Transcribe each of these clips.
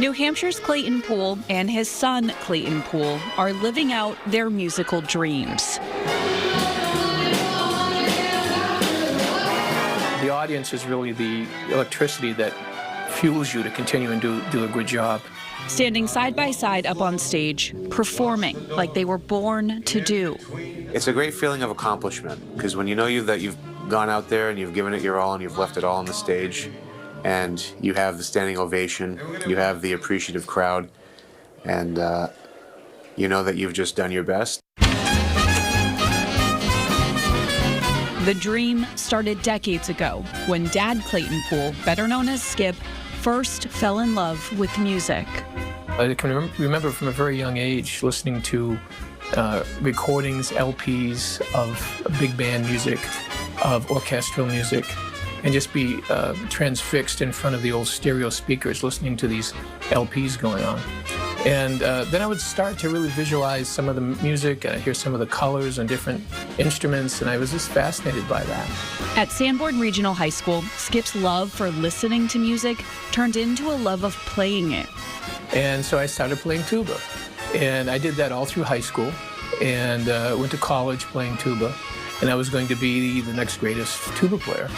New Hampshire's Clayton Poole and his son, Clayton Poole, are living out their musical dreams. The audience is really the electricity that fuels you to continue and do a good job. Standing side by side up on stage, performing like they were born to do. It's a great feeling of accomplishment, because when you know that you've gone out there and you've given it your all and you've left it all on the stage, and you have the standing ovation, you have the appreciative crowd, and you know that you've just done your best. The dream started decades ago when Dad Clayton Poole, better known as Skip, first fell in love with music. I can remember from a very young age listening to recordings, LPs of big band music, of orchestral music, and just be transfixed in front of the old stereo speakers listening to these LPs going on. And then I would start to really visualize some of the music, and I'd hear some of the colors and different instruments, and I was just fascinated by that. At Sanborn Regional High School, Skip's love for listening to music turned into a love of playing it. And so I started playing tuba. And I did that all through high school, and went to college playing tuba. And I was going to be the next greatest tuba player.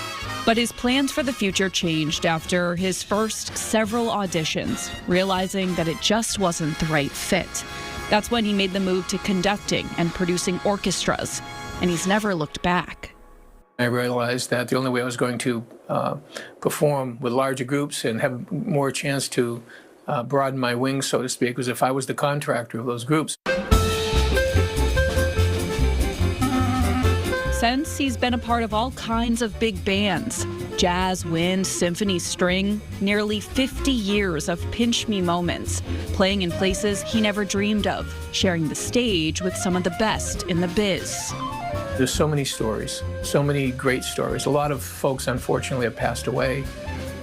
But his plans for the future changed after his first several auditions, realizing that it just wasn't the right fit. That's when he made the move to conducting and producing orchestras, and he's never looked back. I realized that the only way I was going to perform with larger groups and have more chance to broaden my wings, so to speak, was if I was the contractor of those groups. Since he's been a part of all kinds of big bands, jazz, wind, symphony, string, nearly 50 years of pinch me moments, playing in places he never dreamed of, sharing the stage with some of the best in the biz. There's so many stories, so many great stories. A lot of folks, unfortunately, have passed away,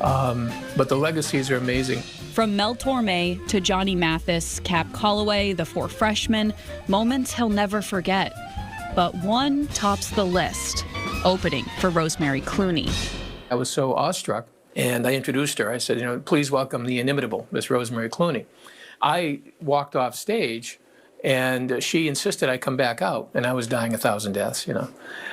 but the legacies are amazing. From Mel Torme to Johnny Mathis, Cap Calloway, the Four Freshmen, moments he'll never forget. But one tops the list, opening for Rosemary Clooney. I was so awestruck, and I introduced her. I said, please welcome the inimitable Miss Rosemary Clooney. I walked off stage, and she insisted I come back out, and I was dying 1,000 deaths,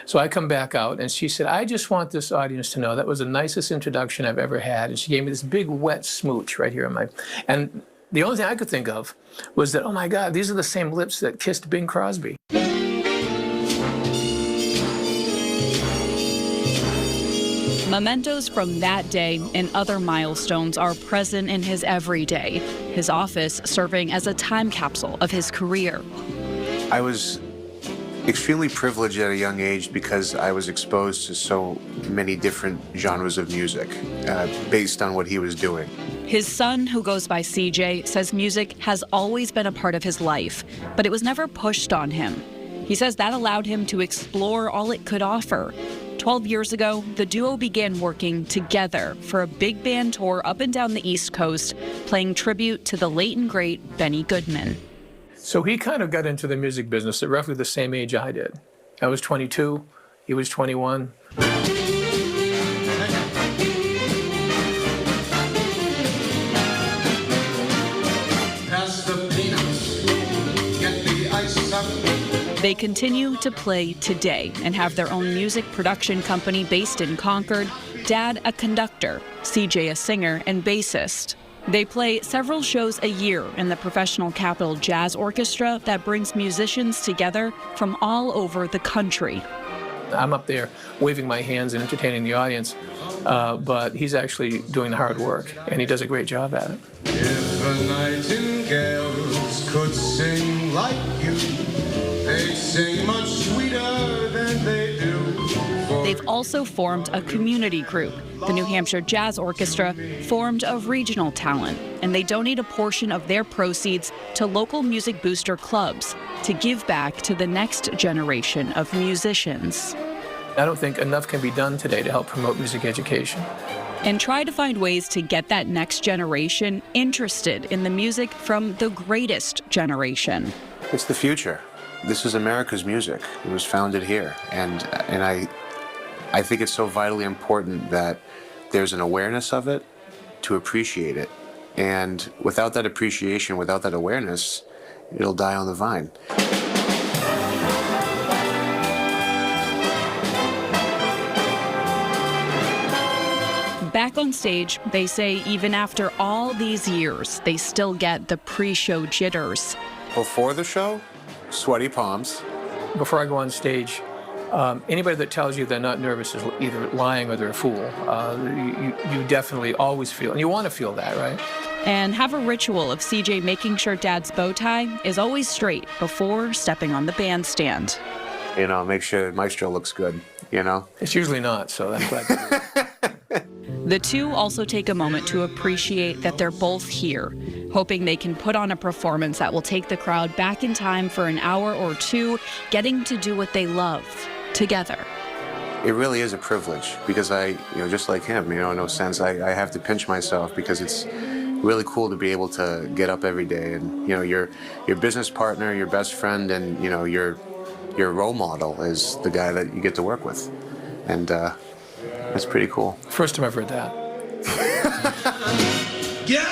So I come back out, and she said, I just want this audience to know that was the nicest introduction I've ever had. And she gave me this big wet smooch right here on my, and the only thing I could think of was that, oh my God, these are the same lips that kissed Bing Crosby. Mementos from that day and other milestones are present in his everyday, his office serving as a time capsule of his career. I was extremely privileged at a young age because I was exposed to so many different genres of music based on what he was doing. His son, who goes by CJ, says music has always been a part of his life, but it was never pushed on him. He says that allowed him to explore all it could offer. 12 years ago, the duo began working together for a big band tour up and down the East Coast, playing tribute to the late and great Benny Goodman. So he kind of got into the music business at roughly the same age I did. I was 22, he was 21. Pass the peanuts, get the ice up. They continue to play today and have their own music production company based in Concord. Dad, a conductor, CJ, a singer and bassist. They play several shows a year in the Professional Capital Jazz Orchestra that brings musicians together from all over the country. I'm up there waving my hands and entertaining the audience, but he's actually doing the hard work, and he does a great job at it. If the nightingales could sing like you, they'd sing much sweeter than they do. They've also formed a community group. The New Hampshire Jazz Orchestra formed of regional talent, and they donate a portion of their proceeds to local music booster clubs to give back to the next generation of musicians. I don't think enough can be done today to help promote music education. And try to find ways to get that next generation interested in the music from the greatest generation. It's the future. This is America's music. It was founded here, and I think it's so vitally important that there's an awareness of it to appreciate it And without that appreciation, without that awareness, it'll die on the vine. Back on stage, they say even after all these years, they still get the pre-show jitters. Before the show, sweaty palms. Before I go on stage, anybody that tells you they're not nervous is either lying or they're a fool. You definitely always feel, and you want to feel that, right? And have a ritual of CJ making sure Dad's bow tie is always straight before stepping on the bandstand. You know, make sure Maestro looks good, you know? It's usually not, so that's glad. The two also take a moment to appreciate that they're both here, hoping they can put on a performance that will take the crowd back in time for an hour or two, getting to do what they love together. It really is a privilege because just like him, in a sense, I have to pinch myself because it's really cool to be able to get up every day and, your business partner, your best friend, and, your role model is the guy that you get to work with. And that's pretty cool. First time I've heard that. Get